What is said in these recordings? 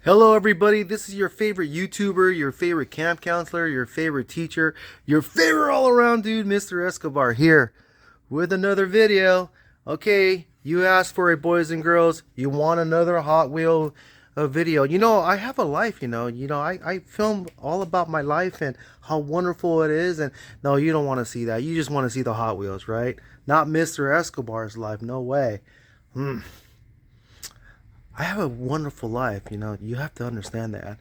Hello everybody, this is your favorite YouTuber, your favorite camp counselor, your favorite teacher, your favorite all-around dude, Mr. Escobar here with another video. Okay, you asked for it, boys and girls. You want another Hot Wheel video. I have a life, I film all about my life and how wonderful it is. And no, you don't want to see that. You just want to see the Hot Wheels, right? Not Mr. Escobar's life. No way. I have a wonderful life, you have to understand that.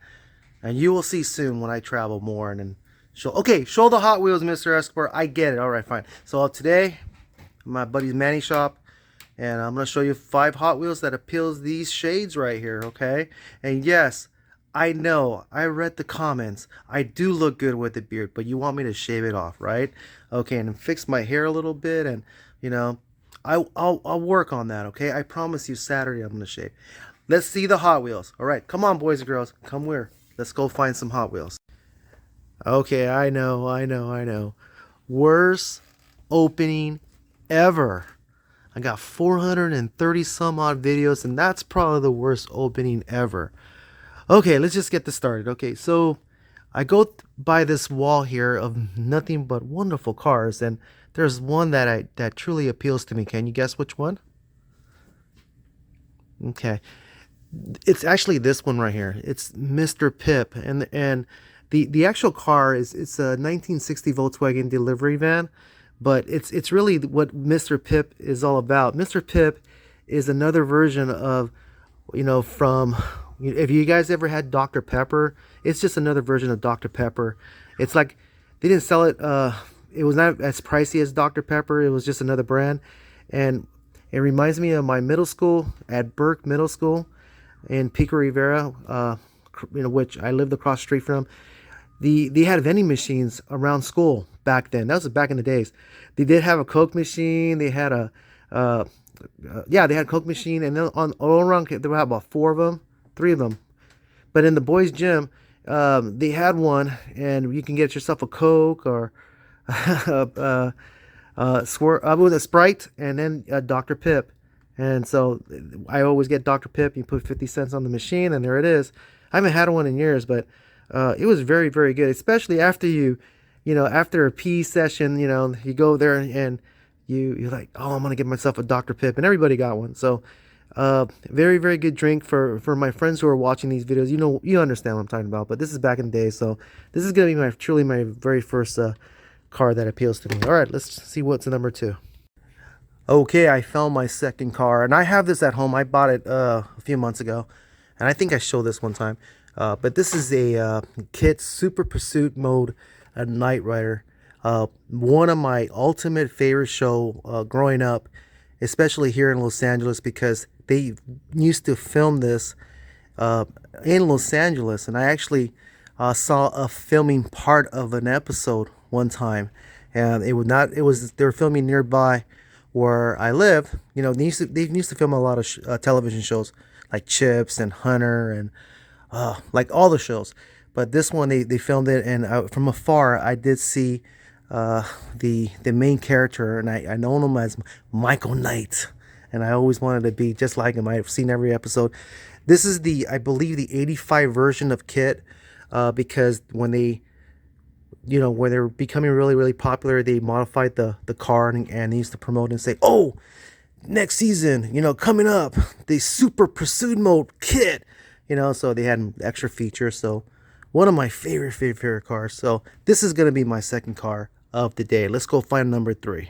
And you will see soon when I travel more and then show the Hot Wheels, Mr. Escobar. I get it. All right, fine. So today, my buddy's Manny shop, and I'm going to show you 5 Hot Wheels that appeals these shades right here, okay? And yes, I know, I read the comments. I do look good with the beard, but you want me to shave it off, right? Okay, and fix my hair a little bit, and, I'll work on that, okay? I promise you Saturday I'm going to shave. Let's see the Hot Wheels. All right, come on, boys and girls. Come here. Let's go find some Hot Wheels. Okay, I know. Worst opening ever. I got 430 some odd videos, and that's probably the worst opening ever. Okay, let's just get this started. Okay, so I go by this wall here of nothing but wonderful cars, and there's one that truly appeals to me. Can you guess which one? Okay, it's actually this one right here. It's Mr.PiBB, and the actual car it's a 1960 Volkswagen delivery van, but it's really what Mr.PiBB is all about. Mr.PiBB is another version of, from, if you guys ever had Dr. Pepper, it's just another version of Dr. Pepper. It's like they didn't sell it. It was not as pricey as Dr. Pepper. It was just another brand, and it reminds me of my middle school at Burke Middle School in Pico Rivera, which I lived across the street from. They had vending machines around school back then. That was back in the days. They did have a Coke machine. They had they had a Coke machine, and then all around there were about 3 of them. But in the boys' gym, they had one, and you can get yourself a Coke or with a Sprite, and then Dr. PiBB. And so I always get Dr. PiBB. You put 50 cents on the machine, and there it is. I haven't had one in years, but it was very, very good, especially after after a PE session, you go there and you're like, oh, I'm going to get myself a Dr. PiBB, and everybody got one. So very, very good drink for my friends who are watching these videos. You understand what I'm talking about, but this is back in the day. So this is going to be truly my very first car that appeals to me. All right, let's see what's number 2. Okay, I found my second car, and I have this at home. I bought it a few months ago, and I think I showed this one time. But this is a KITT Super Pursuit Mode Night Rider. One of my ultimate favorite show growing up, especially here in Los Angeles, because they used to film this in Los Angeles, and I actually saw a filming part of an episode one time, and they were filming nearby where I live. They used to film a lot of television shows like Chips and Hunter and like all the shows. But this one they filmed it, and from afar I did see the main character, and I know him as Michael Knight, and I always wanted to be just like him. I've seen every episode. This is I believe the 85 version of KITT, because when when they were becoming really, really popular, they modified the car, and they used to promote and say, oh, next season, coming up, the Super Pursuit Mode KITT, so they had extra features. So one of my favorite cars. So this is going to be my second car of the day. Let's go find number 3.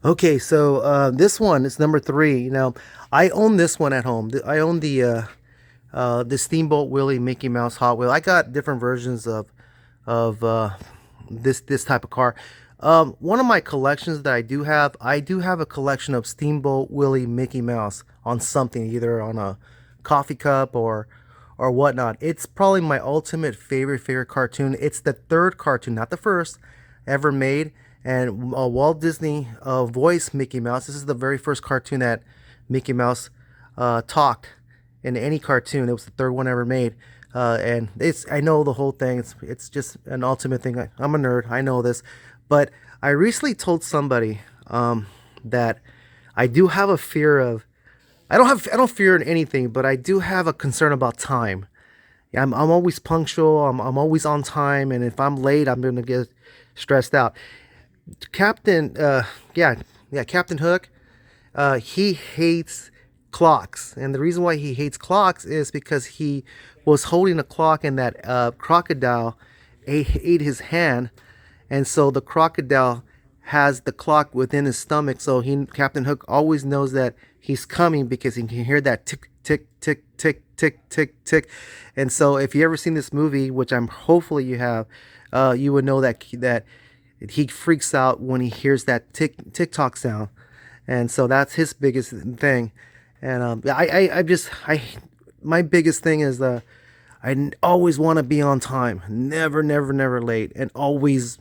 Okay, so this one is number 3. I own this one at home. I own the Steamboat Willie Mickey Mouse Hot Wheel. I got different versions of this type of car. One of my collections that I do have a collection of Steamboat Willie Mickey Mouse on something, either on a coffee cup or whatnot. It's probably my ultimate favorite cartoon. It's the 3rd cartoon, not the first, ever made. And Walt Disney voiced Mickey Mouse. This is the very first cartoon that Mickey Mouse talked in any cartoon. It was the 3rd one ever made. And I know the whole thing. It's just an ultimate thing. I'm a nerd. I know this. But I recently told somebody that I do have a fear of I don't fear anything, but I do have a concern about time. Yeah, I'm always punctual. I'm always on time, and if I'm late, I'm gonna get stressed out. Captain, yeah, yeah, Captain Hook. He hates clocks, and the reason why he hates clocks is because he was holding a clock, and that crocodile ate his hand, and so the crocodile has the clock within his stomach. So Captain Hook always knows that he's coming because he can hear that tick tick tick tick tick tick tick. And so if you ever seen this movie, which I'm hopefully you have, you would know that he freaks out when he hears that tick tock sound, and so that's his biggest thing. And I just my biggest thing is always want to be on time, never late, and always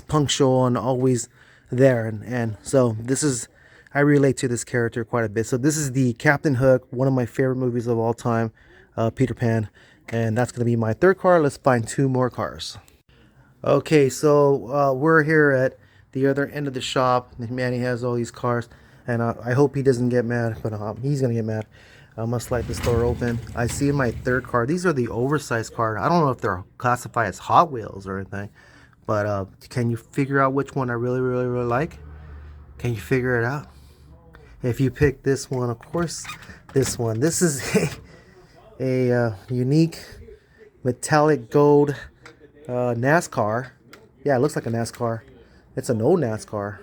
punctual and always there. And so this is, I relate to this character quite a bit. So this is the Captain Hook, one of my favorite movies of all time, Peter Pan, and that's going to be my third car. Let's find two more cars. Okay, so we're here at the other end of the shop. Manny has all these cars, and I hope he doesn't get mad, but he's gonna get mad. I must slide this door open. I see my third car. These are the oversized cars. I don't know if they're classified as Hot Wheels or anything, but can you figure out which one I really like? Can you figure it out? If you pick this one, of course, this one. This is a unique metallic gold NASCAR. Yeah, it looks like a NASCAR. It's an old NASCAR.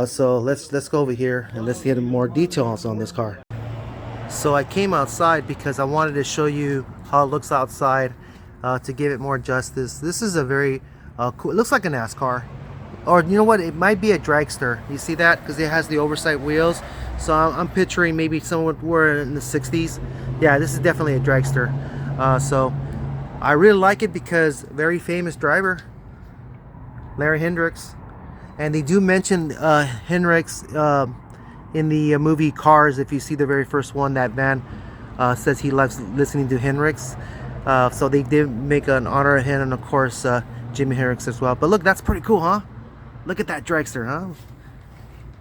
So let's go over here and let's get more details on this car. So I came outside because I wanted to show you how it looks outside, to give it more justice. This is a very cool. It looks like a NASCAR, or you know what? It might be a dragster. You see that because it has the oversized wheels. So I'm picturing maybe someone were in the '60s. Yeah, this is definitely a dragster. So I really like it because very famous driver, Larry Hendricks. And they do mention Hendrix in the movie Cars. If you see the very first one, that van says he loves listening to Hendrix. So they did make an honor of him, and of course Jimi Hendrix as well. But look, that's pretty cool, huh? Look at that dragster, huh?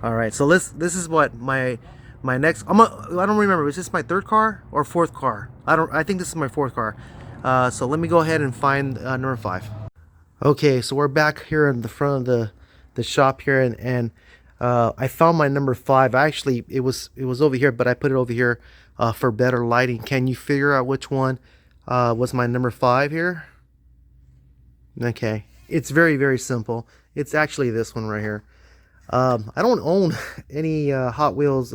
All right, so this is what my next. I don't remember. Is this my third car or fourth car? I think this is my fourth car. So let me go ahead and find number 5. Okay, so we're back here in the front of the shop here, and I found my number 5. Actually, it was over here, but I put it over here for better lighting. Can you figure out which one was my number 5 here? Okay, it's very simple. It's actually this one right here. I don't own any Hot Wheels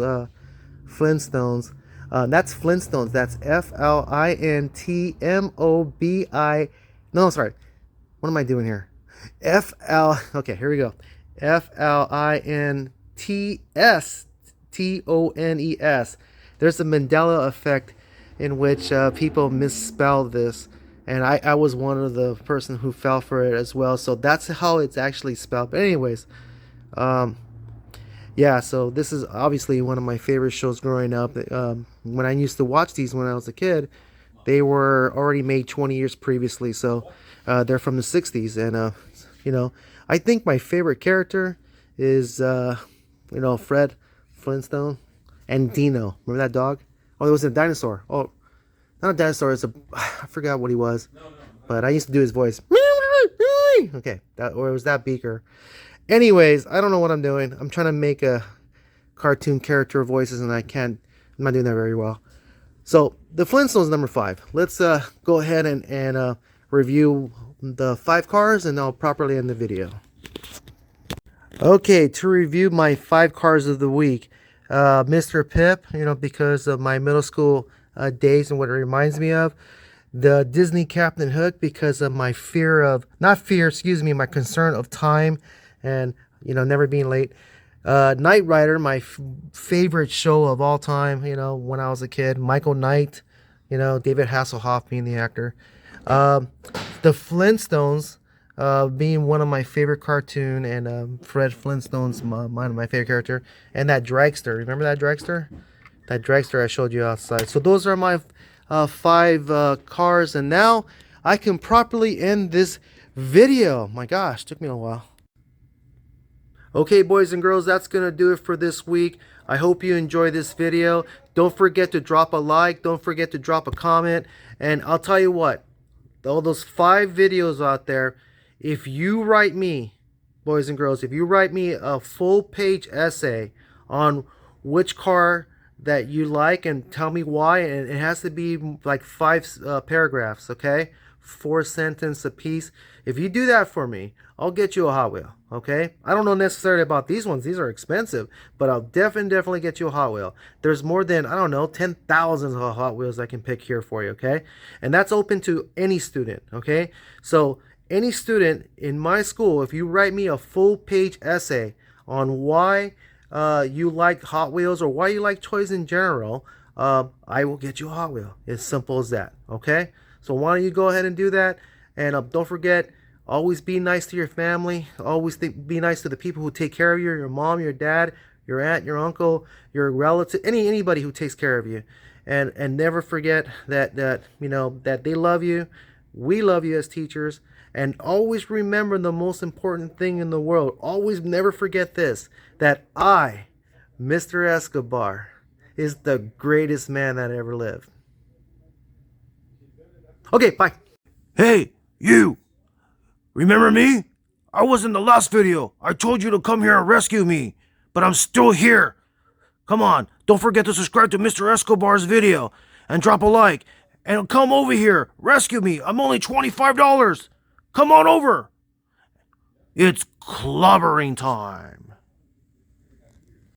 Flintstones. That's Flintstones. That's FLINTMOBI. No, sorry. What am I doing here? Okay, here we go. FLINTSTONES. There's a Mandela effect in which people misspell this, and I was one of the person who fell for it as well. So that's how it's actually spelled. But anyways, yeah. So this is obviously one of my favorite shows growing up. When I used to watch these when I was a kid, they were already made 20 years previously. So they're from the '60s, and you know, I think my favorite character is Fred Flintstone and Dino. Remember that dog? Oh, it was a dinosaur. Oh, not a dinosaur. It's I forgot what he was, but I used to do his voice. Okay, or it was that Beaker. Anyways, I don't know what I'm doing. I'm trying to make a cartoon character voices, and I can't. I'm not doing that very well. So the Flintstones number 5. Let's go ahead and review the 5 cars, and I'll properly end the video. Okay, to review my 5 cars of the week, Mr.PiBB, because of my middle school days and what it reminds me of. The Disney Captain Hook, because of my my concern of time and never being late. Knight Rider, my favorite show of all time, when I was a kid. Michael Knight, David Hasselhoff being the actor. The Flintstones, being one of my favorite cartoon, and Fred Flintstone's one of my favorite character. And that dragster, remember that dragster? That dragster I showed you outside. So those are my 5 cars, and now I can properly end this video. My gosh, took me a while. Okay, boys and girls, that's going to do it for this week. I hope you enjoy this video. Don't forget to drop a like. Don't forget to drop a comment. And I'll tell you what, all those 5 videos out there, if you write me, boys and girls, if you write me a full page essay on which car that you like and tell me why, and it has to be like 5 paragraphs, okay? 4 sentences a piece. If you do that for me, I'll get you a Hot Wheel, okay? I don't know necessarily about these ones. These are expensive, but I'll definitely get you a Hot Wheel. There's more than, I don't know, 10,000 Hot Wheels I can pick here for you, okay? And that's open to any student, okay? So any student in my school, if you write me a full page essay on why you like Hot Wheels or why you like toys in general, I will get you a Hot Wheel. It's simple as that, okay? So why don't you go ahead and do that? And don't forget, always be nice to your family. Always be nice to the people who take care of you, your mom, your dad, your aunt, your uncle, your relative, anybody who takes care of you. And never forget that you know that they love you. We love you as teachers. And always remember the most important thing in the world. Always never forget this, that I, Mr. Escobar, is the greatest man that ever lived. Okay, bye. Hey, you! Remember me? I was in the last video. I told you to come here and rescue me, but I'm still here. Come on, don't forget to subscribe to Mr. Escobar's video and drop a like. And come over here, rescue me. I'm only $25. Come on over. It's clobbering time.